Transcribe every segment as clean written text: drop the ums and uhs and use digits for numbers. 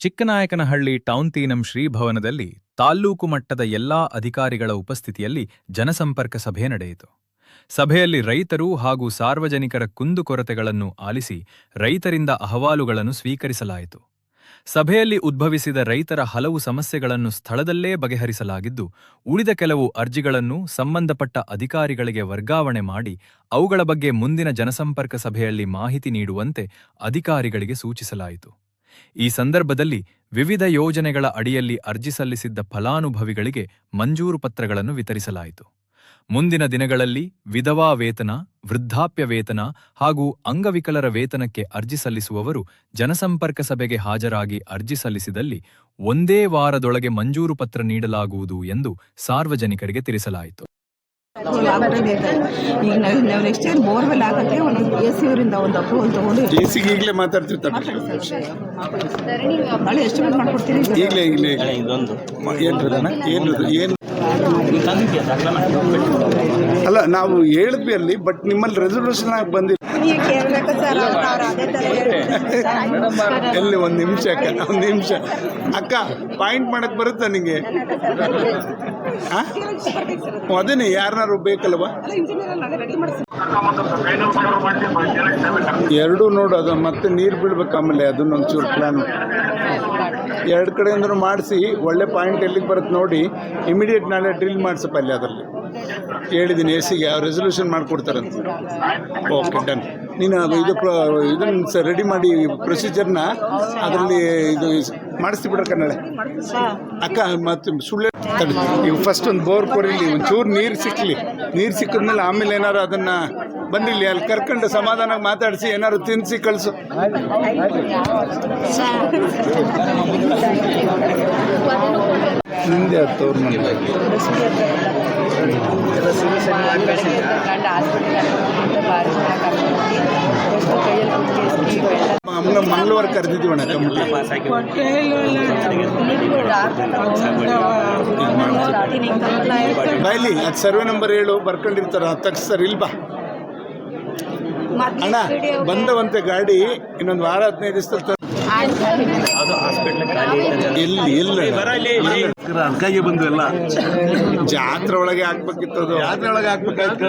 Chiknayakanahalli town Tinam ಶ್ರೀಭವನದಲ್ಲಿ ತಾಲ್ಲೂಕು ಮಟ್ಟದ ಎಲ್ಲಾ ಅಧಿಕಾರಿಗಳ ಉಪಸ್ಥಿತಿಯಲ್ಲಿ ಜನಸಂಪರ್ಕ ಸಭೆ ನಡೆಯಿತು. ಸಭೆಯಲ್ಲಿ ರೈತರು ಹಾಗೂ ಸಾರ್ವಜನಿಕರ ಕುಂದುಕೊರತೆಗಳನ್ನು ಆಲಿಸಿ ರೈತರಿಂದ ಅಹವಾಲುಗಳನ್ನು ಸ್ವೀಕರಿಸಲಾಯಿತು. ಸಭೆಯಲ್ಲಿ ಉದ್ಭವಿಸಿದ ರೈತರ ಹಲವು ಸಮಸ್ಯೆಗಳನ್ನು ಸ್ಥಳದಲ್ಲೇ ಬಗೆಹರಿಸಲಾಗಿದ್ದು, ಉಳಿದ ಕೆಲವು ಅರ್ಜಿಗಳನ್ನು ಸಂಬಂಧಪಟ್ಟ ಅಧಿಕಾರಿಗಳಿಗೆ ವರ್ಗಾವಣೆ ಮಾಡಿ ಅವುಗಳ ಬಗ್ಗೆ ಮುಂದಿನ ಜನಸಂಪರ್ಕ ಸಭೆಯಲ್ಲಿ ಮಾಹಿತಿ ನೀಡುವಂತೆ ಅಧಿಕಾರಿಗಳಿಗೆ ಸೂಚಿಸಲಾಯಿತು. ಈ ಸಂದರ್ಭದಲ್ಲಿ ವಿವಿಧ ಯೋಜನೆಗಳ ಅಡಿಯಲ್ಲಿ ಅರ್ಜಿ ಸಲ್ಲಿಸಿದ್ದ ಫಲಾನುಭವಿಗಳಿಗೆ ಮಂಜೂರು ಪತ್ರಗಳನ್ನು ವಿತರಿಸಲಾಯಿತು. ಮುಂದಿನ ದಿನಗಳಲ್ಲಿ ವಿಧವಾ ವೇತನ, ವೃದ್ಧಾಪ್ಯ ವೇತನ ಹಾಗೂ ಅಂಗವಿಕಲರ ವೇತನಕ್ಕೆ ಅರ್ಜಿ ಸಲ್ಲಿಸುವವರು ಜನಸಂಪರ್ಕ ಸಭೆಗೆ ಹಾಜರಾಗಿ ಅರ್ಜಿ ಸಲ್ಲಿಸಿದಲ್ಲಿ ಒಂದೇ ವಾರದೊಳಗೆ ಮಂಜೂರು ಪತ್ರ ನೀಡಲಾಗುವುದು ಎಂದು ಸಾರ್ವಜನಿಕರಿಗೆ ತಿಳಿಸಲಾಯಿತು. ಈಗ ನಾವು ನೆಕ್ಸ್ಟ್ ಇಯರ್ ಬೋರ್ವೆಲ್ ಹಾಕಕ್ಕೆ ಒಂದು AC ಅವರಿಂದ ಒಂದು ಅಪ್ರೂವಲ್ ತಗೊಂಡು AC ಈಗಲೇ ಮಾತಾಡ್ತಿರ್ತಾರೆ. ನಾಳೆ ಎಸ್ಟಿಮೇಟ್ ಮಾಡ್ಕೊಡ್ತೀರಿ. ಈಗಲೇ ಇದೊಂದು ಏನು ಅಲ್ಲ, ನಾವು ಹೇಳಿದ್ವಿ ಅಲ್ಲಿ, ಬಟ್ ನಿಮ್ಮಲ್ಲಿ ರೆಸಲ್ಯೂಷನ್ ಆಗಿ ಬಂದಿಲ್ಲ. ಎಲ್ಲಿ ಒಂದು ನಿಮಿಷ ಅಕ್ಕ ಪಾಯಿಂಟ್ ಮಾಡಕ್ ಬರುತ್ತಾ ನಿಂಗೆ? ಅದೇನೆ ಯಾರನ್ನಾರು ಬೇಕಲ್ವಾ? ಎರಡೂ ನೋಡು, ಅದು ಮತ್ತೆ ನೀರು ಬೀಳ್ಬೇಕು. ಆಮೇಲೆ ಅದನ್ನೊಂಚೂರು ಪ್ಲಾನ್ ಎರಡು ಕಡೆಯಿಂದನೂ ಮಾಡಿಸಿ ಒಳ್ಳೆ ಪಾಯಿಂಟ್ ಎಲ್ಲಿಗೆ ಬರುತ್ತೆ ನೋಡಿ, ಇಮಿಡಿಯೇಟ್ ನಾಳೆ ಡ್ರಿಲ್ ಮಾಡಿಸಪ್ಪ. ಅಲ್ಲಿ ಅದರಲ್ಲಿ ಹೇಳಿದ್ದೀನಿ AC-ಗೆ ರೆಸಲ್ಯೂಷನ್ ಮಾಡಿಕೊಡ್ತಾರಂತ. Okay, done. ನೀನು ಇದನ್ನು ರೆಡಿ ಮಾಡಿ ಪ್ರೊಸೀಜರ್ನ ಅದರಲ್ಲಿ ಇದು ಮಾಡಿಸ್ತಿ ಬಿಡ್ರಕ್ಕ ನಾಳೆ. ಅಕ್ಕ ಮತ್ತು ಸುಳ್ಳು ತಡಿ, ಈಗ ಫಸ್ಟ್ ಒಂದು ಬೋರ್ ಕೊರಿಲಿ, ಒಂಚೂರು ನೀರು ಸಿಕ್ಕಲಿ. ನೀರು ಸಿಕ್ಕಿದ್ಮೇಲೆ ಆಮೇಲೆ ಏನಾರು ಅದನ್ನು ಬಂದಿಲ್ಲ ಅಲ್ಲಿ ಕರ್ಕೊಂಡು ಸಮಾಧಾನವಾಗಿ ಮಾತಾಡಿಸಿ ಏನಾದ್ರು ತಿನ್ನಿಸಿ ಕಳಿಸು. ನಿಂದೆ ಹತ್ತವ್ರು ಮಂಗಳವಾರ ಕರೆದಿದ್ದೀವಣ್ಣ ಕಮಿಟಿ. ಬಾಯ್ಲಿ ಅದು ಸರ್ವೆ ನಂಬರ್ 7 ಬರ್ಕೊಂಡಿರ್ತಾರ ತಗ್ಸ್ತಾರೆ. ಇಲ್ಬಾ ಅಣ್ಣ, ಬಂದವಂತೆ ಗಾಡಿ ಇನ್ನೊಂದು ವಾರ 15 ದಿವಸ ಅದಕ್ಕಾಗಿ ಬಂದು ಎಲ್ಲ ಜಾತ್ರೆ ಒಳಗೆ ಹಾಕ್ಬೇಕಿತ್ತು. ಅದು ಜಾತ್ರೆ ಒಳಗೆ ಹಾಕ್ಬೇಕಾಯ್ತು.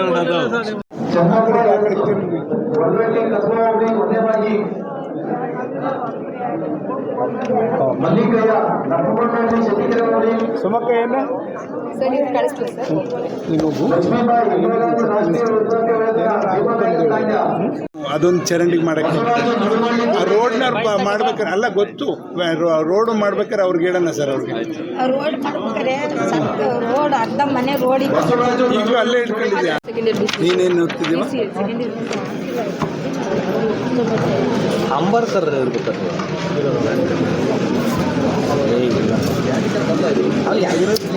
ಸುಮಕ್ಕ ಏನ ಅದೊಂದು ಚರಂಡಿಗೆ ಮಾಡಕ್ಕೆ ಆ ರೋಡ್ನ ಮಾಡ್ಬೇಕಾರೆ ಅಲ್ಲ ಗೊತ್ತು, ರೋಡ್ ಮಾಡ್ಬೇಕಾರೆ ಅವ್ರಿಗೆ ಹೇಳೋಣ ಸರ್. ಅವ್ರಿಗೆ ರೋಡ್ ಅರ್ಧ ಮನೆ ರೋಡ್ ಈಗಲೂ ಅಲ್ಲೇ ಇಟ್ಕೊಂಡಿದ್ಯಾ? ನೀನೇನು ಓದ್ತಿದ್ದೀವ? ಅಂಬರ್ಕರ್ ಇರ್ಬೇಕಾದ್ರೆ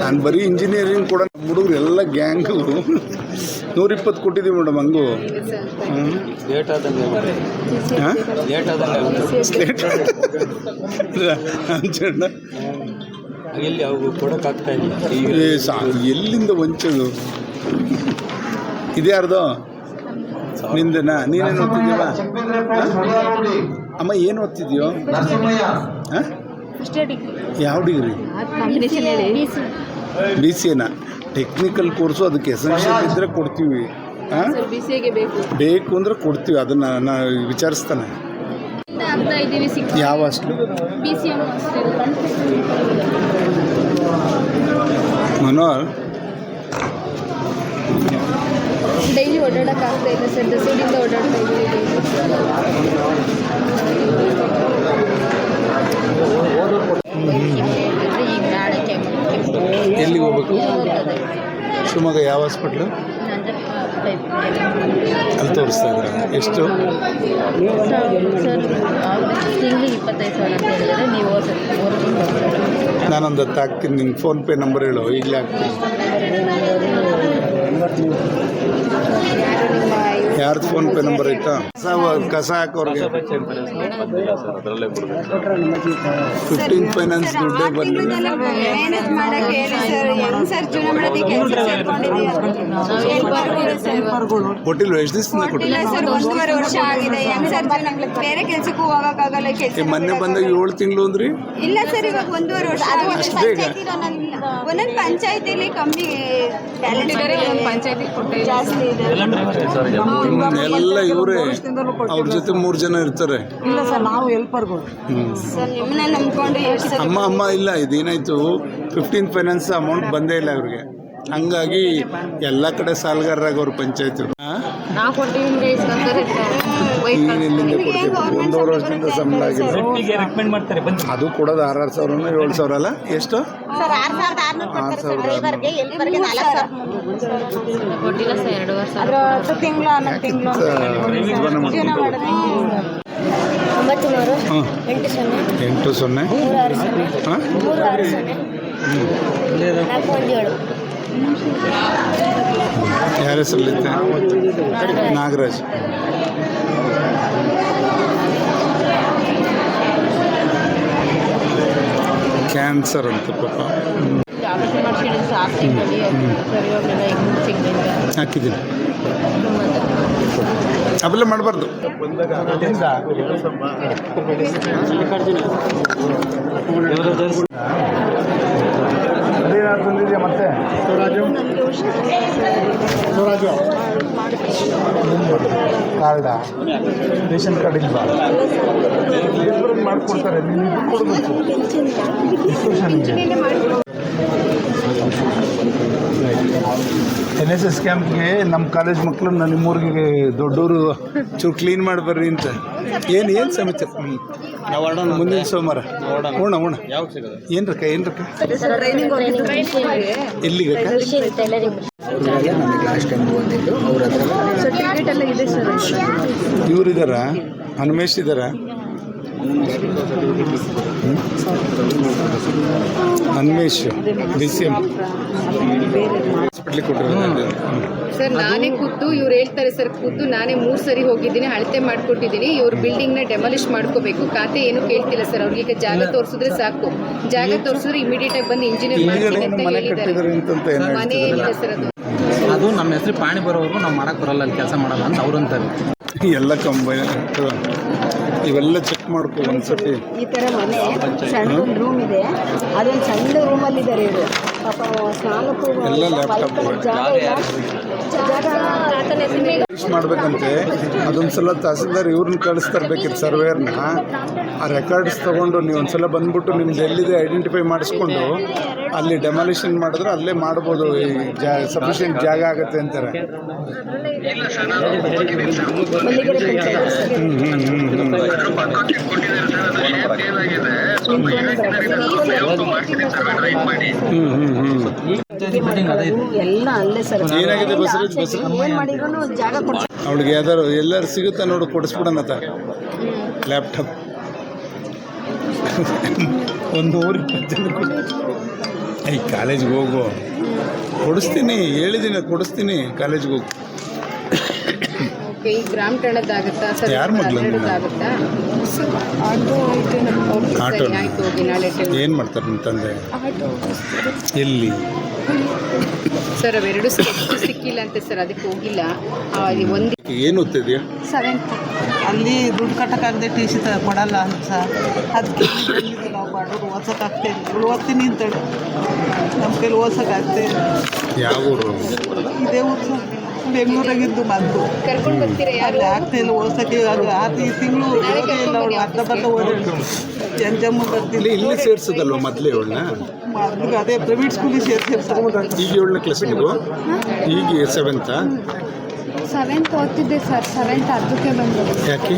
ನಾನು ಬರೀ ಇಂಜಿನಿಯರಿಂಗ್ ಕೂಡ ಹುಡುಗರು ಎಲ್ಲ ಗ್ಯಾಂಗು 120 ಕೊಟ್ಟಿದ್ದೀವಿ ಮೇಡಮ್. ಹಂಗು ಎಲ್ಲಿಂದ ವಂಚದು ಇದ್ಯಾರ್ದು? ನಿಂದನಾ? ನೀನೇನು ಓದ್ತಿದ್ದೀವ ಅಮ್ಮ? ಏನು ಓದ್ತಿದ್ಯೋ? ಯಾವ ಡಿಗ್ರಿ? BCA. ಟೆಕ್ನಿಕಲ್ ಕೋರ್ಸು, ಅದಕ್ಕೆ ಎಸೆನ್ಷಿಯಲ್ ಇದ್ದರೆ ಕೊಡ್ತೀವಿ. ಬೇಕು ಅಂದರೆ ಕೊಡ್ತೀವಿ. ಅದನ್ನು ನಾನು ವಿಚಾರಿಸ್ತಾನೆ. ಯಾವ ಅಷ್ಟು ಮನೋಹರ್ ಡೈಲಿ ಓಡಾಡೋಕ್ಕಾಗ್ತಾ ಇಲ್ಲ ಸರ್. ದಸೂರಿಂದ ಓಡಾಡ್ತಾ ಇದ್ದೀವಿ. ಎಲ್ಲಿಗೆ ಹೋಗ್ಬೇಕು? ಶಿವಮೊಗ್ಗ ಯಾವ ಹಾಸ್ಪಿಟ್ಲು? ಅಲ್ಲಿ ತೋರಿಸ್ತಾ ಇದ್ದೀರಾ? ಎಷ್ಟು? ತಿಂಗಳಿಗೆ 25,000 ಅಂತ ಹೇಳಿದರೆ ನೀವು ನಾನೊಂದು 10 ಹಾಕ್ತೀನಿ. ನಿನ್ನ ಫೋನ್ಪೇ ನಂಬರ್ ಹೇಳು, ಈಗಲೇ ಹಾಕ್ತೀನಿ. ಯಾರ್ದು ಫೋನ್ ಪೇ ನಂಬರ್ ಐತಾ? ಕಸ ಹಾಕೋರ್ಗೆ ಅದರಲ್ಲೇ ಕೊಡಬೇಕು. 15 ಫೈನಾನ್ಸ್ ದುಡ್ಡೇ ಬರಲಿಲ್ಲ. ಮ್ಯಾನೇಜ್ ಮಾಡಕ್ಕೆ ಹೇಳಿ ಸರ್, ಹೆಂಗ್ ಸರ್ ಜೀವನ ಮಾಡೋದಕ್ಕೆ ಕೆಲಸ ಸೇರ್ಕೊಂಡಿದ್ದೀವಿ. ಕೊಟ್ಟಿಲ್ವ? ಎಷ್ಟು ದಿವಸದಿಂದ ಕೊಟ್ಟಿಲ್ಲ? ಇಲ್ಲ ಸರ್, 1.5 ವರ್ಷ ಆಗಿದೆ. ಹೆಂಗ್ ಸರ್ ಜೀವನ, ಬೇರೆ ಕೆಲ್ಸಕ್ಕೂ ಹೋಗಕ್ಕಾಗಲ್ಲ. ಕೆಲಸ ಮೊನ್ನೆ ಬಂದಾಗ 7 ತಿಂಗಳು ಅಂದ್ರಿ. ಇಲ್ಲ ಸರ್, ಇವಾಗ 1.5 ವರ್ಷ ಅಷ್ಟು ಬೇಗ? ಒಂದೊಂದು ಪಂಚಾಯತಿಲಿ ಕಮ್ಮಿ ಟ್ಯಾಲೆಂಟ್ ಜಾಸ್ತಿ ಇದೆ. ಎಲ್ಲ ಇವರೇ, ಅವ್ರ ಜೊತೆ 3 ಜನ ಇರ್ತಾರೆ. ಇಲ್ಲ ಸರ್, ನಾವು ಹೆಲ್ಪರ್ಗಳು. ಸರ್ ನಿಮ್ಮನ್ನ ನಂಬ್ಕೊಂಡು ಎಷ್ಟು ಸರ್ ಅಮ್ಮ ಇಲ್ಲ, ಇದೇನಾಯ್ತು, 15 ಫೈನಾನ್ಸ್ ಅಮೌಂಟ್ ಬಂದೇ ಇಲ್ಲ ಅವ್ರಿಗೆ. ಹಂಗಾಗಿ ಎಲ್ಲ ಕಡೆ ಸಾಲಗಾರರಾಗವ್ರು ಪಂಚಾಯತ್. ನಾವು ಕೊಟ್ಟಿವಿ ನೀನು ಎಲ್ಲಿಂದ ಕೊಡ್ತೀವಿ? 1.5 ವರ್ಷದಿಂದ ಸಂಬಳ ಆಗಿಲ್ಲ. ಅದು ಕೊಡೋದು 6,000 ಸಾವಿರನೋ 7,000 ಅಲ್ಲ? ಎಷ್ಟು? 6,000. ಕೊಟ್ಟಿಲ್ಲ ಸರ್ 2 ವರ್ಷ. 10 ತಿಂಗಳು 11 ತಿಂಗಳು ಜೀವನ ಮಾಡೋದು. 93 ಹಾಂ 80 8-0 ಹಾಂ 417 ಯಾರ ಹೆಸರಲ್ಲಿತ್ತೆ? ನಾಗರಾಜ್. ಕ್ಯಾನ್ಸರ್ ಅಂತ ಪಾಪ. ಹಾಕಿದ್ದೀನಿ, ಅವೆಲ್ಲ ಮಾಡಬಾರ್ದು. ತಂದಿದೆಯಾ ಮತ್ತೆ? ಶಿವರಾಜು ಕಾರ್ಡ, ರೇಷನ್ ಕಾರ್ಡ್ ಇಲ್ವಾ? ಮಾಡಿಕೊಡ್ತಾರೆ, ನೀನು ಇದು ಕೊಡಬೇಕು. NSS ಕ್ಯಾಂಪ್ಗೆ ನಮ್ಮ ಕಾಲೇಜ್ ಮಕ್ಕಳು ನಿಮ್ಮೂರಿಗೆ ದೊಡ್ಡವರು ಚೂರು ಕ್ಲೀನ್ ಮಾಡಿ ಬರ್ರಿ ಅಂತ. ಏನು ಸಮಾಚಾರ? ಮುಂದಿನ ಸೋಮವಾರ ಉಣ ಏನ್ರಕ್ಕ ಎಲ್ಲಿಗೆ? ಇವರಿದಾರ? ಹನುಮೇಶ್ ಇದಾರ? ಹನುಮೇಶ್ BCM ಹಾಸ್ಪಿಟ್ಲಿಗೆ ಕೊಟ್ಟಿರೋದು. ಸರ್ ನಾನೇ ಖುದ್ದು ಇವ್ರು ಹೇಳ್ತಾರೆ ಸರ್, ಖುದ್ದು ನಾನೇ 3 ಸರಿ ಹೋಗಿದ್ದೀನಿ, ಅಳತೆ ಮಾಡಿಕೊಟ್ಟಿದ್ದೀನಿ. ಇವ್ರ ಬಿಲ್ಡಿಂಗ್ನ ಡೆಮಾಲಿಷ್ ಮಾಡ್ಕೋಬೇಕು, ಖಾತೆ ಏನು ಕೇಳ್ತಿಲ್ಲ ಸರ್. ಅವ್ರಿಗೆ ಈಗ ಜಾಗ ತೋರಿಸಿದ್ರೆ ಸಾಕು, ಜಾಗ ತೋರಿಸಿದ್ರೆ ಇಮಿಡಿಯೇಟ್ ಆಗಿ ಬಂದು ಇಂಜಿನಿಯರ್ ಮಾಡ್ತೀನಿ ಅಂತ ಹೇಳಿದ್ದಾರೆ. ಮನೆ ಏನಿದೆ ಸರ್ ಅದು ನಮ್ಮ ಹೆಸರು ಪಾಣಿ ಬರೋವರೆಗೂ ನಾವು ಮಾಡಕ್ಕೆ ಬರಲ್ಲ, ಅಲ್ಲಿ ಕೆಲಸ ಮಾಡಲ್ಲ ಅಂತ ಅವ್ರು ಅಂತಾರೆ. ಎಲ್ಲ ಇವೆಲ್ಲ ಚೆಕ್ ಮಾಡ್ಕೊ ಒಂದ್ಸತಿ. ಈ ಥರ ಮನೆ ಸಣ್ಣ ಒಂದು ರೂಮ್ ಇದೆ, ಅದೊಂದು ಸಣ್ಣ ರೂಮಲ್ಲಿ ಇದ್ದಾರೆ ಇವರು. ಪಾಪ ಸ್ನಾನಕ್ಕೂ ಎಲ್ಲ ಲ್ಯಾಪ್ಟಾಪ್ ಮಾಡ್ಬೇಕಂತೆ. ಅದೊಂದ್ಸಲ ತಹಸೀಲ್ದಾರ್ ಇವ್ರನ್ನ ಕಳಿಸ್ತಾರೆ, ಬೇಕಿತ್ತು ಸರ್ವೇರ್ನ. ಆ ರೆಕಾರ್ಡ್ಸ್ ತೊಗೊಂಡು ನೀವು ಒಂದ್ಸಲ ಬಂದ್ಬಿಟ್ಟು ನಿಮ್ದು ಎಲ್ಲಿದೆ ಐಡೆಂಟಿಫೈ ಮಾಡಿಸ್ಕೊಂಡು ಅಲ್ಲಿ ಡೆಮಾಲಿಷನ್ ಮಾಡಿದ್ರೆ ಅಲ್ಲೇ ಮಾಡ್ಬೋದು. ಸಫಿಷಿಯೆಂಟ್ ಜಾಗ ಆಗುತ್ತೆ ಅಂತಾರೆ. ಎಲ್ಲ ಅಲ್ಲೇ ಸರ್. ಏನಾಗಿದೆ ಬಸವರಾಜ್? ಏನು ಮಾಡಿದ್ರು ಜಾಗ ಕೊಡ್ತಾರೆ. ಅವಳಿಗೆ ಯಾವ್ದಾರು ಎಲ್ಲರೂ ಸಿಗುತ್ತಾ ನೋಡು, ಕೊಡಿಸ್ಬಿಡೋಣತ್ತ ಲ್ಯಾಪ್ಟಾಪ್. ಒಂದು 120 ಜನ ಈ ಕಾಲೇಜ್ಗೆ ಹೋಗು, ಕೊಡಿಸ್ತೀನಿ, ಹೇಳಿದ್ದೀನಿ ಕೊಡಿಸ್ತೀನಿ, ಕಾಲೇಜ್ಗೆ ಹೋಗು. ಓಕೆ, ಈ ಗ್ರಾಮ ಠಾಣದಾಗುತ್ತಾ ಸರ್? ಯಾರ ಮಗ್ಳು? ಆಗುತ್ತಾ? ಆಟೋ ಆಯ್ತು, ಹೋಗಿ ನಾಳೆ ಏನು ಮಾಡ್ತಾರೆ ನಿಮ್ಮ ತಂದೆ? ಎಲ್ಲಿ ಸರ್? ಅವೆರಡು ಸಿಕ್ಕಿಲ್ಲ ಅಂತೆ ಸರ್, ಅದಕ್ಕೆ ಹೋಗಿಲ್ಲ. ಒಂದು ಏನು ಓದ್ತಿದ್ಯಾ? 7th. ಅಲ್ಲಿ ದುಡ್ಡು ಕಟ್ಟಕ್ಕಾಗದೆ ಟಿ ಸಿ ಕೊಡಲ್ಲ ಅಂತ ಸರ್. ಅದಕ್ಕೆ ನಾವು ಬಡವರು ಓದ್ಸೋಕ್ಕಾಗ್ತಾ ಇಲ್ಲ. ಇವಳು ಓದ್ತೀನಿ ಅಂತೇಳಿ ನಮ್ಮ ಕೈಲಿ ಓದ್ಸೋಕ್ಕಾಗ್ತಾ ಇಲ್ಲ. ಯಾವ ಊರು? ಇದೇ ಊರು ಸರ್, ಬೆಂಗಳೂರಾಗಿದ್ದು ಮದ್ದು. ಕರ್ಕೊಂಡು ಬರ್ತೀರಾ? ಯಾರು ಅಲ್ಲಿ ಆಗ್ತಾ ಇಲ್ಲ ಓದ್ಸೋಕ್ಕೆ. ಈ ತಿಂಗಳು ಓದೇ ಇಲ್ಲ ಅವಳು, ಅರ್ಧ ಬರ್ಧ ಓದಿಲ್ಲ. ಜಮ್ಮು ಬರ್ತಿಲ್ಲ. ಇಲ್ಲಿ ಸೇರಿಸೋದಲ್ವ ಮೊದಲೇ ಇವಳನ್ನ? ಮೊದಲಿಗೆ ಅದೇ ಪ್ರೈವೇಟ್ ಸ್ಕೂಲಿಗೆ ಸೇರ್ತಾರೆ. ಈಗ 7ನೇ ಕ್ಲಾಸ್ ನೀವು? ಈಗ 7th? 7th ಓದ್ತಿದ್ದೆ ಸರ್, 7th ಅರ್ಧಕ್ಕೆ ಬಂದು. ಯಾಕೆ?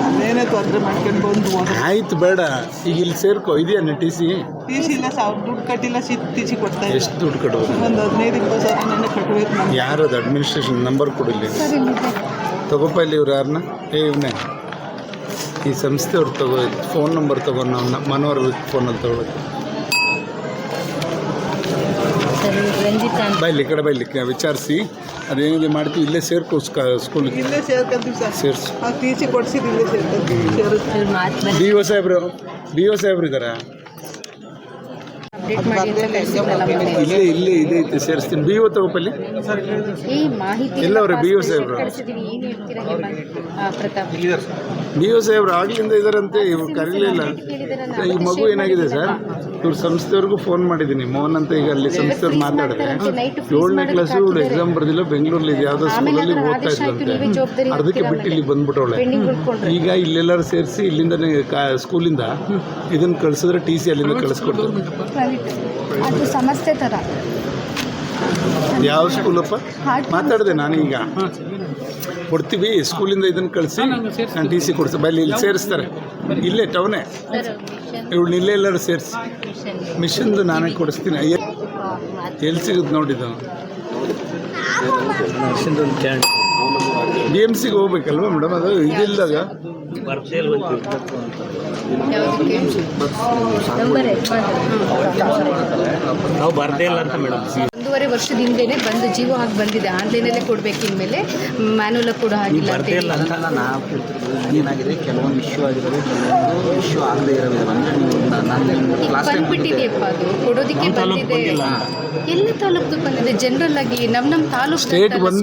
ಅದೇನೇ ತೊಂದರೆ ಮಾಡ್ಕೊಂಡು ಬಂದು ಆಯ್ತು ಬೇಡ, ಈಗ ಇಲ್ಲಿ ಸೇರ್ಕೋ. ಇದೆಯಾ ಟಿ ಸಿ? ಟಿ ಸಿ ಇಲ್ಲ ಸಾವಿರ ದುಡ್ಡು ಕಟ್ಟಿಲ್ಲ, ಟಿ ಸಿ ಕೊಡ್ತಾ ಇಲ್ಲ. ಎಷ್ಟು ದುಡ್ಡು ಕಟ್ಬೋದು? ಒಂದು 15-20 ಸಾವಿರ ನೆನ್ನೆ ಕಟ್ಟಬೇಕು ನಾನು. ಯಾರದು ಅಡ್ಮಿನಿಸ್ಟ್ರೇಷನ್ ನಂಬರ್ ಕೊಡಿಲ್ಲ. ತಗೋಪ ಇಲ್ಲಿ ಇವ್ರು ಯಾರನ್ನ? ಇವನ್ನೇ ಈ ಸಂಸ್ಥೆಯವ್ರು ತಗೋ, ಫೋನ್ ನಂಬರ್ ತಗೋ. ನಾವು ಮನೋಹರ್ ಫೋನಲ್ಲಿ ತಗೋಬೇಕು. ಬೈಲಿ ಈ ಕಡೆ ಬೈಲಿ ವಿಚಾರಿಸಿ ಅದೇನಿದೆ ಮಾಡ್ತೀವಿ, ಇಲ್ಲೇ ಸೇರ್ಕೋ ಸ್ಕೂಲಿಗೆ ಇಲ್ಲೇ ಸೇರ್ಕೊಂತೀವಿ ಸರ್. ಸೇರಿಸಿ. ಆ ಟಿ ಸಿ ಕೊಡ್ಸಿದ್ದು ಇಲ್ಲೇ ಸೇರ್ಕೊಂತೀವಿ. ಬಿ ಒ ಸಾಹೇಬ್ರು ಇದ್ದಾರಾ? ಅಪ್ಡೇಟ್ ಮಾಡಿ ಅಂತ ಕಳಿಸಿದ್ರಲ್ಲ ಮೊನ್ನೆ. ಇಲ್ಲೇ ಇದೆ ಐತೆ, ಸೇರಿಸ್ತೀನಿ. ಬಿ ಒ ತಗೋಪಲ್ಲಿ ಈ ಮಾಹಿತಿ ಎಲ್ಲವ್ರೆ ಬಿ ಒ ಸಾಹೇಬ್ರು? ಕಳಿಸಿದೀನಿ, ಏನು ಹೇಳ್ತೀರಾ ಪ್ರತಾಪ್? ಬಿ ಒ ಸಾಹೇಬ್ರು ಆಗ್ಲಿಂದ ಇದಾರಂತೆ, ಇವ್ರು ಕರೀಲಿಲ್ಲ. ಈ ಮಗು ಏನಾಗಿದೆ ಸರ್, ಇವ್ರ ಸಂಸ್ಥೆಯವ್ರಿಗೂ ಫೋನ್ ಮಾಡಿದ್ದೀನಿ, ಮೋಹನ್ ಅಂತ. ಈಗ ಅಲ್ಲಿ ಸಂಸ್ಥೆಯವ್ರು ಮಾತಾಡಿದ್ರೆ 7ನೇ ಕ್ಲಾಸು ಇವಳು ಎಕ್ಸಾಮ್ ಬರ್ದಿಲ್ಲ, ಬೆಂಗಳೂರಲ್ಲಿ ಇದು ಯಾವುದೋ ಸ್ಕೂಲಲ್ಲಿ ಓದ್ತಾ ಇದ್ದಂತೆ, ಅದಕ್ಕೆ ಬಿಟ್ಟು ಇಲ್ಲಿ ಬಂದ್ಬಿಟ್ಟವಳೆ. ಈಗ ಇಲ್ಲೆಲ್ಲರೂ ಸೇರಿಸಿ ಇಲ್ಲಿಂದನೇ ಸ್ಕೂಲಿಂದ ಇದನ್ನು ಕಳಿಸಿದ್ರೆ ಟಿ ಸಿ ಅಲ್ಲಿಂದ ಕಳಿಸ್ಕೊಡ್ತಾರೆ. ಅದು ಸಮಸ್ಯೆ ಥರ. ಯಾವ ಸ್ಕೂಲಪ್ಪ ಮಾತಾಡಿದೆ ನಾನೀಗ, ಕೊಡ್ತೀವಿ ಸ್ಕೂಲಿಂದ ಇದನ್ನು ಕಳಿಸಿ ನಾನು ಟಿ ಸಿ ಕೊಡ್ತೀನಿ. ಬಲ್ಲಿ ಇಲ್ಲಿ ಸೇರಿಸ್ತಾರೆ, ಇಲ್ಲೇ ಟೌನೇ. ಇವಳು ಇಲ್ಲೇ ಎಲ್ಲರೂ ಸೇರಿಸಿ ಮಿಷನ್ದು ನಾನೇ ಕೊಡಿಸ್ತೀನಿ. ಎಲ್ಲಿ ಸಿಗುತ್ತೆ ನೋಡಿದ್ದು? ಬಿ ಎಮ್ ಸಿಗೆ ಹೋಗ್ಬೇಕಲ್ವ ಮೇಡಮ್? ಅದು ಇದಿಲ್ಲದಾಗ ನಾವು ಬರ್ದೇ ಇಲ್ಲ ಅಂತ ಮೇಡಮ್. 1.5 ವರ್ಷದ ಹಿಂದೆನೆ ಬಂದು ಜೀವೋ ಹಾಕಿ ಬಂದಿದೆ. ಆನ್ಲೈನಲ್ಲೇ ಕೊಡಬೇಕು, ಇನ್ಮೇಲೆ ಮ್ಯಾನುವಲ್ ಕೂಡ ಆಗಿಲ್ಲ ಅಂತ ಬರ್ದೇ ಇಲ್ಲ ಅಂತ ನಾವು ಕೇಳ್ತಿರ್ತೀವಿ. ಏನಾಗಿದೆ, ಕೆಲವೊಂದು ಇಶ್ಯೂ ಆಗಿರೋದು, ಕೆಲವೊಂದು ಇಶ್ಯೂ ಆಗದೆ ಇರೋದು. ಅಂದರೆ ನೀವು ನಾನು ಕ್ಲಾಸ್ ಟೈಮ್ ಬಂದ್ಬಿಟ್ಟಿದೆಯಪ್ಪ, ಅದು ಕೊಡೋದಕ್ಕೆ ಬಂದಿದೆ. ಎಲ್ಲ ತಾಲೂಕು ಬಂದಿದೆ. ಜನರಲ್ ಆಗಿ ನಮ್ಮ ತಾಲೂಕು ಸ್ಟೇಟ್ ಬಂದು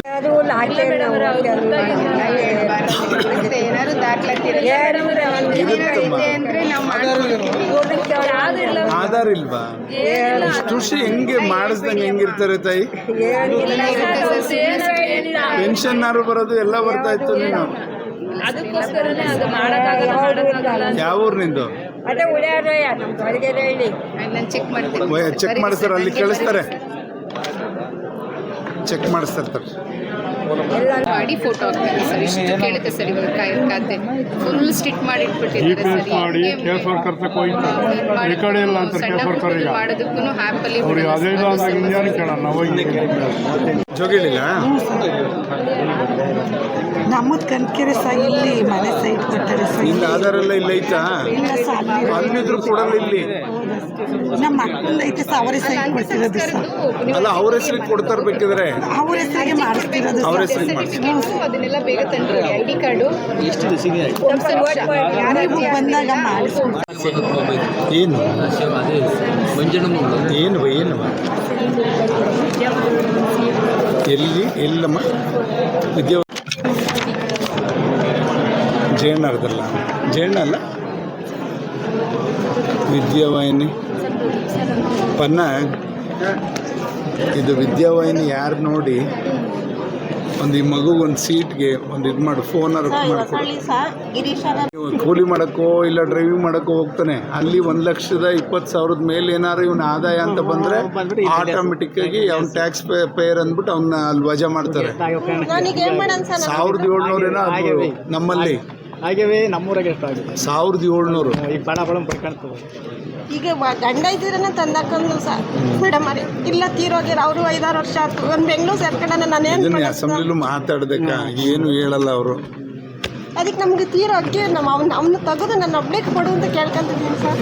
ಏನಾದ್ರು ದಾಖಲಾತಿ ಅಂದ್ರೆ ನಾವು ಆಧಾರ್ ಇಲ್ವಾ? ಕೃಷಿ ಹೆಂಗೆ ಮಾಡಿಸ್ದಂಗೆ ಹೆಂಗಿರ್ತಾರೆ ತಾಯಿ? ಪೆನ್ಷನ್ನಾರು ಬರೋದು ಎಲ್ಲ ಬರ್ತಾ ಇತ್ತು. ನೀನು ಯಾವ ಊರು ನಿಂದು? ನಾನು ಚೆಕ್ ಮಾಡ್ತೀನಿ. ಚೆಕ್ ಮಾಡಿಸ್ತಾರೆ, ಅಲ್ಲಿ ಕಳಿಸ್ತಾರೆ, ಚೆಕ್ ಮಾಡಿಸ್ತಿರ್ತಾರೆ. ಮಾಡಿ ಫೋಟೋ ಹಾಕ್ತಾರೆ ಸರ್. ಇಷ್ಟು ಕೇಳುತ್ತೆ ಸರ್ ಇವಾಗ ಖಾತೆ ಫುಲ್ ಸ್ಟ್ರಿಕ್ಟ್ ಮಾಡಿ ಇಟ್ಬಿಟ್ಟಿದ್ದಾರೆ ಸರ್. ಮಾಡೋದಕ್ಕೂ ಹ್ಯಾಪಲ್ಲಿ ಜೋಗಿಳಿಲ್ಲ ನಮ್ಮದು ಕನ್ಕೆರೆ ಸಹ ಇಲ್ಲಿ ಮನೆ ಸೈಟ್ ಕೊಡ್ತಾರೆ ಸರ್. ಇಲ್ಲಿ ಆಧಾರ ಎಲ್ಲ ಇಲ್ಲ ಐತಾ? ಅಲ್ಲಿದ್ರು ಕೊಡಲ್ಲ ಇಲ್ಲಿ. ನಮ್ಮ ಮಕ್ಕಳು ಐತೆ ಸಹ ಅವರೇ ಸೈಟ್ ಕೊಡ್ತಿರೋದು ಸರ್. ಅಲ್ಲ, ಅವ್ರ ಹೆಸರಿಗೆ ಕೊಡ್ತಾ ಇರ್ಬೇಕಿದ್ರೆ ಅವ್ರ ಹೆಸರಿಗೆ ಮಾಡಿಸ್ತಿರೋದು ಅವ್ರ ಹೆಸರಿಗೆ ಮಾಡಿಸಿ. ಅದನ್ನೆಲ್ಲ ಬೇಗ ತಂದು ID ಕಾರ್ಡು ಬಂದಾಗ ಮಾಡಿಸ್ಕೊಡ್ತಾರೆ. ಏನು ಏನು ಏನು ಎಲ್ಲಮ್ಮ ವಿದ್ಯಾ ಜಯಣ್ಣರ್ದಲ್ಲ, ಜಯಣ್ಣ ಅಲ್ಲ, ವಿದ್ಯಾವಾಹಿನಿ ಪನ್ನ. ಇದು ವಿದ್ಯಾವಾಹಿನಿ ಯಾರು ನೋಡಿ ಒಂದು ಈ ಮಗು ಒಂದು ಸೀಟ್ಗೆ ಒಂದು ಇದು ಮಾಡಿ ಫೋನ್ ಮಾಡ್ಕೊಡಿ. ಕೂಲಿ ಮಾಡೋಕ್ಕೋ ಇಲ್ಲ ಡ್ರೈವಿಂಗ್ ಮಾಡೋಕ್ಕೋ ಹೋಗ್ತಾನೆ, ಅಲ್ಲಿ 1,20,000 ಮೇಲೆ ಏನಾದ್ರು ಇವನ ಆದಾಯ ಅಂತ ಬಂದರೆ ಆಟೋಮೆಟಿಕ್ಕಾಗಿ ಅವ್ನು ಟ್ಯಾಕ್ಸ್ ಪೇಯರ್ ಅಂದ್ಬಿಟ್ಟು ಅವನ್ನ ಅಲ್ಲಿ ವಜಾ ಮಾಡ್ತಾರೆ. 1,700 ಏನೋ ಅದು ನಮ್ಮಲ್ಲಿ ಹಾಗೆವೇ ನಮ್ಮೂರಾಗೆ ಎಷ್ಟು ಆಗಿದೆ? 1,700 ಈಗ ಬಡ ಕಾಣ್ತದೆ. ಈಗ ಗಂಡ ಇದ್ದಿದ್ರೆ ತಂದಾಕೊಂಡು ಸರ್ ಮೇಡಮ್ ಅರೆ ಇಲ್ಲ ತೀರೋಗ್ಯಾರ. ಅವರು 5-6 ವರ್ಷ ಆಯ್ತು. ಒಂದು ಬೆಂಗಳೂರು ಸೇರ್ಕೊಂಡ ನಾನೇನು ಅಸೆಂಬ್ಲಿಲೂ ಮಾತಾಡ್ದಕ್ಕ ಏನು ಹೇಳಲ್ಲ ಅವರು. ಅದಕ್ಕೆ ನಮ್ಗೆ ತೀರೋಕ್ಕೆ ಅವನ್ನ ತೆಗೆದು ನನ್ನ ಒಬ್ಳಿಗೆ ಕೊಡು ಅಂತ ಕೇಳ್ಕೊಂತಿದ್ದೀನಿ ಸರ್.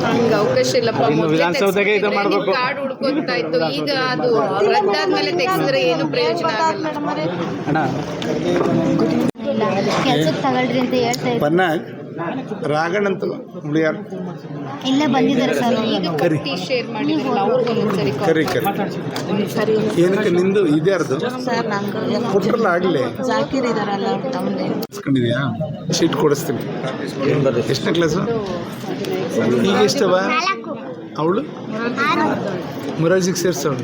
ಹಂಗೆ ಅವಕಾಶ ಇಲ್ಲಪ್ಪ. ವಿಧಾನಸೌಧಗೆ ಇದು ಮಾಡಬೇಕು. ಕಾರ್ಡ್ ಹುಡ್ಕೋತಾ ಇತ್ತು, ಈಗ ಅದು ರದ್ದಾದ್ಮೇಲೆ ತೆಗೆಸಿದ್ರೆ ಏನು ಪ್ರಯೋಜನ ಆಗಲ್ಲ. ಮೇಡಮ್ ಅರೆ ಕೆಲ್ಸಕ್ಕೆ ತಗೊಳ್ರಿ ಅಂತ ಹೇಳ್ತಾ ಇದ್ರು. ಪನ್ನ ರಾಗಣ್ಣ ಅಂತ ಹುಳಿಯಾರ್ ಇಲ್ಲೇ ಬಂದಿದ್ದಾರೆ ಸರ್. ಕರಿ ಶೇರ್ ಮಾಡಿದ್ರಲ್ಲ ಅವ್ರಿಗೊಂದ್ಸರಿ ಕರಿ ಕರಿ ಏನಕ್ಕೆ ನಿಂದು ಇದ್ಯಾರ್ದು ಕೊಟ್ರಲ್ಲ ಆಗಲೇ ಜಾಕಿರ್ ಇದಾರಲ್ಲ ತಮ್ಮದೇ ಇಸ್ಕೊಂಡಿದ್ಯಾ? ಶೀಟ್ ಕೊಡಿಸ್ತೀನಿ. ಎಷ್ಟನೇ ಕ್ಲಾಸು? ಈಗ ಎಷ್ಟವ ಅವಳು? ಮುರಾಜಿಗೆ ಸೇರಿಸೋಣ.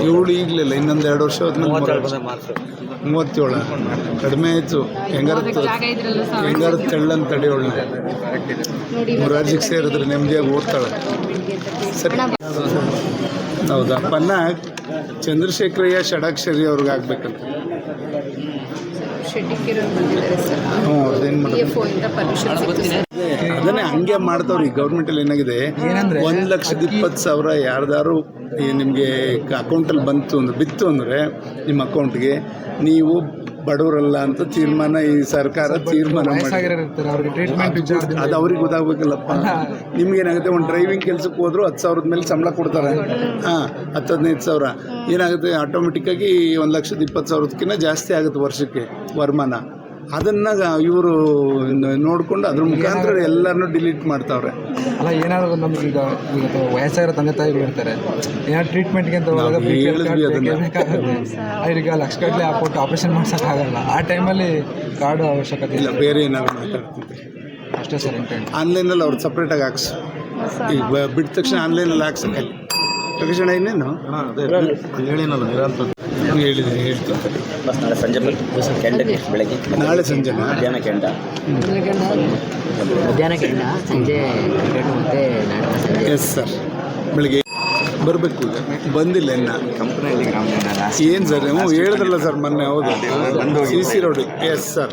ಇವಳು ಈಗಲಿಲ್ಲ, ಇನ್ನೊಂದು 2 ವರ್ಷ ಹೋದ್ಮೇಲೆ 37. ಕಡಿಮೆ ಆಯಿತು. ಹೆಂಗಾರ ತೆಳ್ಳಂತ ತಡೆಯೋಳು. ಮುರಾಜಿಗೆ ಸೇರಿದ್ರೆ ನೆಮ್ಮದಿಯಾಗಿ ಓದ್ತಾಳೆ. ಸರಿ, ಹೌದಾ? ಪನ್ನ ಚಂದ್ರಶೇಖರಯ್ಯ ಷಡಾಕ್ಷರಿ ಅವ್ರಿಗೆ ಆಗ್ಬೇಕಂತ. ಹ್ಞೂ, ಅವ್ರದ್ದೇನು ಮಾಡೋದು? ಪರ್ಮಿಷನ್ ಸಿಕ್ತು ಸರ್. ಅದನ್ನೇ ಹಂಗೆ ಮಾಡ್ತಾವ್ರಿ. ಗೌರ್ಮೆಂಟಲ್ಲಿ ಏನಾಗಿದೆ, 1,20,000 ಯಾರ್ದಾರು ನಿಮಗೆ ಅಕೌಂಟಲ್ಲಿ ಬಿತ್ತು ಅಂದರೆ ನಿಮ್ಮ ಅಕೌಂಟ್ಗೆ ನೀವು ಬಡವರಲ್ಲ ಅಂತ ತೀರ್ಮಾನ ಈ ಸರ್ಕಾರ ತೀರ್ಮಾನ ಮಾಡಿ ಅದು ಅವ್ರಿಗೆ ಗೊತ್ತಾಗಬೇಕಲ್ಲಪ್ಪ. ನಿಮ್ಗೇನಾಗುತ್ತೆ, ಒಂದು ಡ್ರೈವಿಂಗ್ ಕೆಲಸಕ್ಕೆ ಹೋದ್ರು 10,000 ಮೇಲೆ ಸಂಬಳ ಕೊಡ್ತಾರೆ. 10-15 ಸಾವಿರ ಏನಾಗುತ್ತೆ, ಆಟೋಮೆಟಿಕ್ಕಾಗಿ 1,20,000ಕ್ಕಿಂತ ಜಾಸ್ತಿ ಆಗುತ್ತೆ ವರ್ಷಕ್ಕೆ ವರಮಾನ. ಅದನ್ನು ಇವರು ನೋಡಿಕೊಂಡು ಅದ್ರ ಮುಖಾಂತರ ಎಲ್ಲರನ್ನೂ ಡಿಲೀಟ್ ಮಾಡ್ತಾವ್ರೆ. ಅಲ್ಲ, ಏನಾದರೂ ನಮ್ಗೆ ಈಗ ವಯಸ್ಸಾಗಿರೋ ತಂದೆ ತಾಯಿಗಳು ಇರ್ತಾರೆ, ಏನಾದ್ರು ಟ್ರೀಟ್ಮೆಂಟ್ಗೆ ಅಂತ ಹೋದಾಗ ಅವ್ರಿಗೆ ಲಕ್ಷಗಟ್ಟಲೆ ಹಾಕ್ಬಿಟ್ಟು ಆಪ್ರೇಷನ್ ಮಾಡ್ಸೋಕ್ಕಾಗಲ್ಲ. ಆ ಟೈಮಲ್ಲಿ ಕಾರ್ಡು ಅವಶ್ಯಕತೆ ಇಲ್ಲ, ಬೇರೆ ಏನಾದ್ರು ಮಾತಾಡ್ತಿದ್ದೆ ಅಷ್ಟೇ ಸರ್. ಇಂಟೆಂಟ್ ಆನ್ಲೈನಲ್ಲಿ ಅವ್ರು ಸಪ್ರೇಟಾಗಿ ಹಾಕ್ಸು. ಈಗ ಬಿಟ್ಟ ತಕ್ಷಣ ಆನ್ಲೈನಲ್ಲಿ ಹಾಕ್ಸಕ್ಕೆ ತಕ್ಷಣ ಇನ್ನೇನು ಹೇಳಿದೆ ಹೇಳ್ತೀನಿ. ನಾಳೆ ಸಂಜೆ ಬೆಳಗ್ಗೆ ನಾಳೆ ಸಂಜೆನಾ? ಮಧ್ಯಾಹ್ನ ಕೆಂಡ ಸಂಜೆ ಕ್ರಿಕೆಟ್ ಮತ್ತು ನಾಟಕ ಸಂಜೆ. ಎಸ್ ಸರ್, ಬೆಳಿಗ್ಗೆ ಬರಬೇಕು. ಈಗ ಬಂದಿಲ್ಲ ಇನ್ನು ಕಂಪ್ನಿಯಲ್ಲಿ ಏನು ಸರ್? ನೀವು ಹೇಳಿದ್ರಲ್ಲ ಸರ್ ಮೊನ್ನೆ. ಹೌದು, CC ರೋಡ್. ಎಸ್ ಸರ್,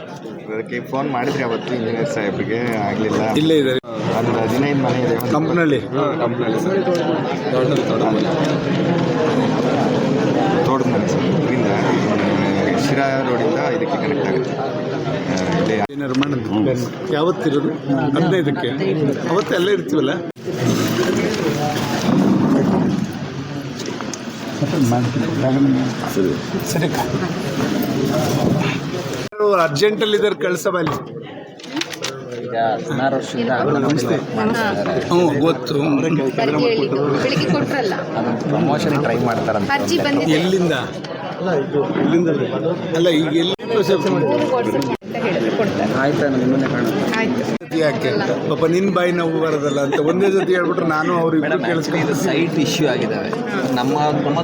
ಅದಕ್ಕೆ ಫೋನ್ ಮಾಡಿದ್ರಿ ಅವತ್ತು ಇಂಜಿನಿಯರ್ ಸಾಹೇಬ್ರಿಗೆ, ಆಗಲಿಲ್ಲ. ಇಲ್ಲೇ ಇದ್ದಾರೆ ಒಂದು 15 ಮನೆ ಇದೆ ಕಂಪ್ನಿಯಲ್ಲಿ. ತೋಟದ ಮನೆ ಸರ್. ಇದರಿಂದ ಶಿರಾ ರೋಡಿಂದ ಇದಕ್ಕೆ ಕನೆಕ್ಟ್ ಆಗುತ್ತೆ. ಏನಾರು ಮಾಡೋದು ಯಾವತ್ತಿರೋದು? 15ಕ್ಕೆ. ಅವತ್ತು ಅಲ್ಲೇ ಇರ್ತೀವಲ್ಲ. ಸರಿ, ಅರ್ಜೆಂಟಲ್ಲಿದ್ದಾರೆ, ಕಳ್ಸಬ ಅಲ್ಲಿ. ಈಗ 16 ವರ್ಷದಿಂದ ಹ್ಞೂ ಗೊತ್ತು. ಬೆಳಿಗ್ಗೆ ಕೊಟ್ರಲ್ಲ, ಪ್ರಮೋಷನ್ ಟ್ರೈ ಮಾಡ್ತಾರಂತ. ಅರ್ಜಿ ಬಂದಿದೆ. ಎಲ್ಲಿಂದ? ಅಲ್ಲ, ಈಗ ಎಲ್ಲಿ ಕೊಡ್ತಾರೆ. ಆಯ್ತಾ, ನಿಮ್ಮನ್ನೇ ಕಾಣೋದು. ಆಯ್ತು, ಯಾಕೆ ಪಾಪ ನಿನ್ನ ಬಾಯಿ ನೋವು ಬರೋದಲ್ಲ ಅಂತ ಒಂದೇ ಜೊತೆ ಹೇಳ್ಬಿಟ್ರೆ ನಾನು ಅವ್ರಿಗೂ ಕೇಳಿಸ್ಕೊಂಡು. ಸೈಟ್ ಇಶ್ಯೂ ಆಗಿದ್ದಾವೆ. ನಮ್ಮ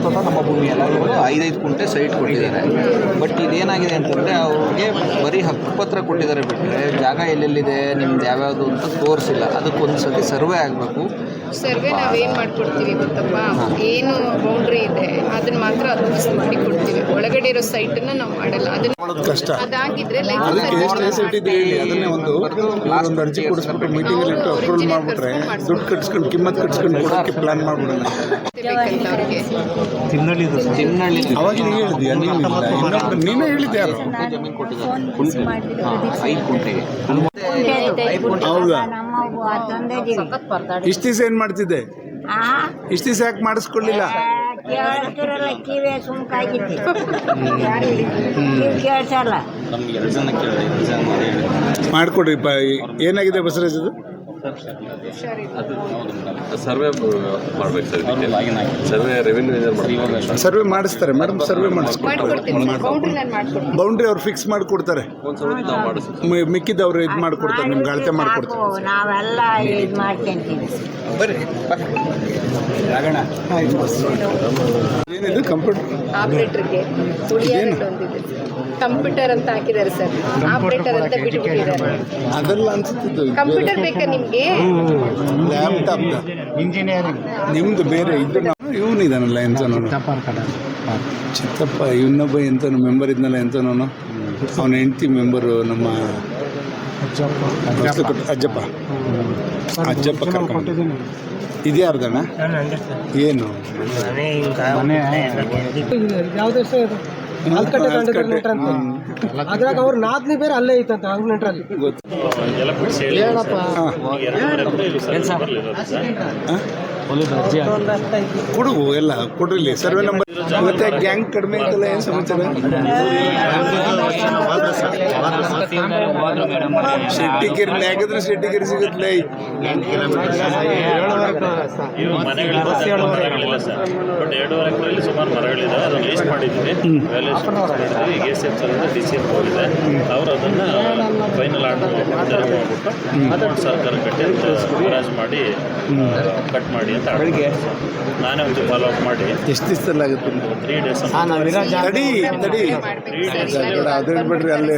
ತೋಟ, ನಮ್ಮ ಭೂಮಿ ಎಲ್ಲರಿಗೂ 5 ಕುಂಟೆ ಸೈಟ್ ಕೊಟ್ಟಿದ್ದಾರೆ. ಬಟ್ ಇದೇನಾಗಿದೆ ಅಂತಂದರೆ ಅವ್ರಿಗೆ ಬರೀ ಹಕ್ಕುಪತ್ರ ಕೊಟ್ಟಿದ್ದಾರೆ ಬಿಟ್ಟರೆ ಜಾಗ ಎಲ್ಲೆಲ್ಲಿದೆ, ನಿಮ್ದು ಯಾವ್ಯಾವುದು ಅಂತ ತೋರಿಸಿಲ್ಲ. ಅದಕ್ಕೊಂದು ಸತಿ ಸರ್ವೆ ಆಗಬೇಕು. ಸರ್ವೆ ನಾವೇನು ಮಾಡ್ಕೊಡ್ತೀವಿ ಗೊತ್ತಪ್ಪ, ಏನು ಬೌಂಡ್ರಿ ಇದೆ ಅದನ್ನ ಮಾತ್ರ ಅಡ್ಜಸ್ಟ್ ಮಾಡಿ ಕೊಡ್ತೀವಿ. ಒಳಗಡೆ ಇರೋ ಸೈಟನ್ನು ನಾವು ಮಾಡಲ್ಲ. ಅದನ್ನ ಮಾಡೋದು ಕಷ್ಟ. ಅದಾಗಿದ್ರೆ ಅದಕ್ಕೆ ಎಷ್ಟು ಸೈಟ್ ಇದೆ ಹೇಳಿ, ಅದನ್ನೇ ಒಂದು ಅರ್ಜಿ ಕೊಡಿಸ್ಬಿಟ್ಟು ಮೀಟಿಂಗಲ್ಲಿ ಇಟ್ಟು ಅಪ್ರೂವಲ್ ಮಾಡಿಬಿಟ್ರೆ ದುಡ್ಡು ಕಟ್ಸ್ಕೊಂಡು ಕಿಮ್ಮತ್ತು ಕಟ್ಸ್ಕೊಂಡು ಕೊಡೋಕ್ಕೆ ಪ್ಲಾನ್ ಮಾಡಿಬಿಡೋಣ. ತಿನ್ನಳ್ಳಿ ಅವಾಗ ನೀನು ಹೇಳಿದ್ಯಾ? ನೀನೇ ಹೇಳಿದ್ದೆ. ಯಾರು? ಜಮೀನು ಕೊಟ್ಟಿದ್ದಾರೆ 5 ಕುಂಟೆಗೆ. ಹೌದಾ? ಇಷ್ಟು ದಿವಸ ಏನು ಮಾಡ್ತಿದ್ದೆ? ಇಷ್ಟು ದಿವಸ ಯಾಕೆ ಮಾಡಿಸ್ಕೊಳ್ಳಿಲ್ಲ? ಕಿವೇ ಸುಮ್ಕಾಗಿತ್ತು, ಕೇಳ್ಸಲ್ಲ. ನಮ್ಗೆ 2 ಜನ ಕೇಳಿದೆ, 2 ಜನ ಮಾಡಿಕೊಡ್ರಿ. ಏನಾಗಿದೆ ಬಸವರಾಜ್? ಅದು ಸರ್ವೆ ಮಾಡ್ಬೇಕು ಸರ್. ಸರ್ವೆ ರೆವಿನ್ಯೂ ಮಾಡ್ಬೇಕು. ಸರ್ವೆ ಮಾಡಿಸ್ತಾರೆ ಮೇಡಮ್, ಸರ್ವೆ ಮಾಡಿಸ್ಕೊಡ್ತಾರೆ. ಬೌಂಡ್ರಿ ಅವ್ರು ಫಿಕ್ಸ್ ಮಾಡಿಕೊಡ್ತಾರೆ. ಮಿಕ್ಕಿದವ್ರು ಇದು ಮಾಡಿಕೊಡ್ತಾರೆ, ನಿಮ್ಗೆ ಅಳತೆ ಮಾಡಿಕೊಡ್ತಾರೆ. ನಾವೆಲ್ಲ ಇದು ಮಾಡ್ಕೊಂತೀವಿ. ಏನಿದು ಕಂಪ್ಯೂಟರ್ ಆಪರೇಟರ್ಗೆ ಕಂಪ್ಯೂಟರ್ ಅಂತ ಹಾಕಿದ್ದಾರೆ ಸರ್. ಆಪರೇಟರ್ ಅಂತ ಬಿಟ್ಬಿಟ್ಟಿದ್ದಾರೆ. ಅದೆಲ್ಲ ಅನ್ಸುತ್ತಿದ್ದು ಕಂಪ್ಯೂಟರ್ ಬೇಕಾ ನಿಮಗೆ? ಲ್ಯಾಪ್ಟಾಪ್ ಇಂಜಿನಿಯರಿಂಗ್ ನಿಮ್ದು ಬೇರೆ. ಇದು ಇವನಿದಾನಲ್ಲ ಎಂತನೋ ಚಿತ್ತಪ್ಪ, ಇನ್ನೊಬ್ಬ ಎಂತನೋ ಮೆಂಬರ್ ಇದ್ನಲ್ಲ ಎಂತನೋನು, ಅವನ ಹೆಂಡತಿ ಮೆಂಬರು ನಮ್ಮ ಅಜ್ಜಪ್ಪ ಕರ್ಕೊಂಡು. ಇದ್ಯಾರ್ದಣ್ಣ? ಏನು ಅದ್ರಾಗ ಅವ್ರು 4ನೇ ಬೇರೆ ಅಲ್ಲೇ ಐತಂತ ಅಂಗ್ನೆಟ್ರಲ್ಲಿ. ಕೊಡುಗು ಎಲ್ಲ ಕೊಡ್ರಿಲಿ ಸರ್ವೆ ನಂಬರ್. ಮತ್ತೆ ಗ್ಯಾಂಗ್ ಕಡಿಮೆ ಐತಲ್ಲ, ಏನು ಸಮಾಚಾರ? ಶೆಟ್ಟಿಗೆರೆ ನ್ಯಾಗದ್ರೆ ಶೆಟ್ಟಿಗೆರೆ ಸಿಗುತ್ತೆ. ಸುಮಾರು ಮರಗಳಿದ್ದಾವೆ. ಅದನ್ನು ಲೀಸ್ಟ್ ಮಾಡಿದ್ದೀವಿ. DCM ಹೋಗಿದೆ. ಅವರು ಅದನ್ನು ಫೈನಲ್ ಆರ್ಡರ್ ಮಾಡ್ಬಿಟ್ಟು ಸರ್ಕಾರ ಕಟ್ಟಿ ಹರಾಜು ಮಾಡಿ ಕಟ್ ಮಾಡಿ ಅಂತ ನಾನೇ ಒಂದು ಫಾಲೋ ಅಪ್ ಮಾಡಿ. ಎಷ್ಟು ದಿವಸದಲ್ಲಿ ಆಗುತ್ತೆ? 3 days. ತಡಿ ಅದ್ರ ಬಿಡ್ರಿ, ಅಲ್ಲಿ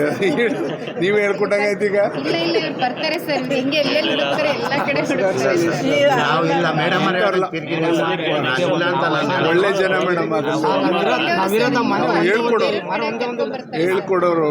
ನೀವು ಹೇಳ್ಕೊಟ್ಟಾಗ ಆಯ್ತು. ಈಗ ಇಲ್ಲ ಬರ್ತಾರೆ ಸರ್, ಹಿಂಗೆ ಎಲ್ಲೆಲ್ಲಿ ಹುಡುಕ್ತಾರೆ ಎಲ್ಲ ಕಡೆ ಹುಡುಕ್ತಾರೆ ಸರ್. ಒಳ್ಳೆ ಜನ ಮೇಡಮ್. ಅದು ಹೇಳ್ಕೊಡೋರು